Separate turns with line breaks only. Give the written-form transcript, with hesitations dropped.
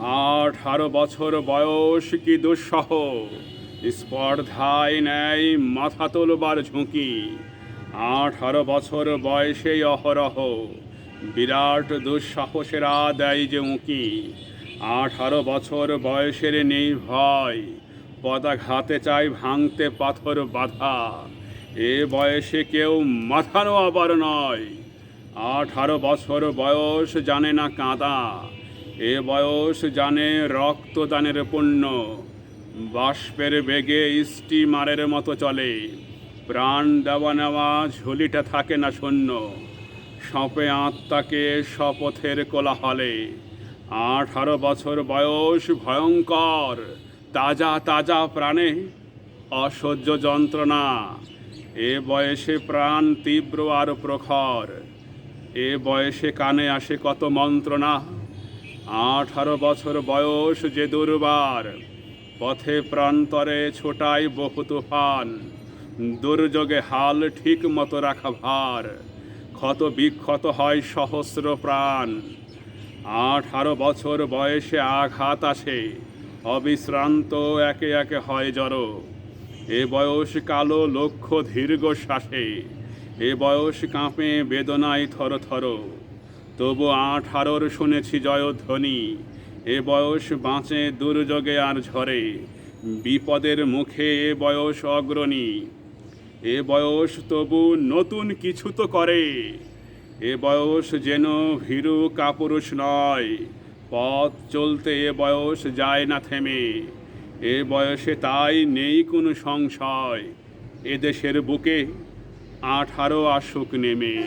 18 বছর বয়স কি দুঃসহ, স্পর্ধায় নেয় মাথা তোলবার ঝুঁকি। 18 বছর বয়সেই অহরহ বিরাট দুঃসাহসেরা দেয় যে উঁকি। 18 বছর বয়সের নেই ভয়, পদাঘাতে চায় ভাঙতে পাথর বাধা। এ বয়সে কেউ মাথানো আবার নয়। 18 বছর বয়স জানে না কাঁদা, এ বয়স জানে রক্তদানের পুণ্য। বাষ্পের বেগে স্টিমারের মতো চলে, প্রাণ দেওয়া নেওয়া ঝুলিটা থাকে না শূন্য। সঁপে আত্মাকে শপথের কোলাহলে। 18 বছর বয়স ভয়ঙ্কর, তাজা তাজা প্রাণে অসহ্য যন্ত্রণা। এ বয়সে প্রাণ তীব্র আর প্রখর, এ বয়সে কানে আসে কত মন্ত্রণা। 18 বছর বয়স যে দুর্বার, পথে প্রান্তরে ছোটায় বহু তুফান। দুর্যোগে হাল ঠিক মতো রাখা ভার, ক্ষত বিক্ষত হয় সহস্র প্রাণ। 18 বছর বয়সে আঘাত আসে অবিশ্রান্ত, একে একে হয় জড়ো। এ বয়স কালো লক্ষ দীর্ঘ শ্বাসে, এ বয়স কাঁপে বেদনায় থর থর। তবু 18 শুনেছি জয়ধ্বনি, এ বয়স বাঁচে দুর্যোগে আর ঝরে। বিপদের মুখে এ বয়স অগ্রণী, এ বয়স তবু নতুন কিছু তো করে। এ বয়স যেন ভীরু কাপুরুষ নয়, পথ চলতে এ বয়স যায় না থেমে। এ বয়সে তাই নেই কোনো সংশয়, এ দেশের বুকে 18 আসুক নেমে।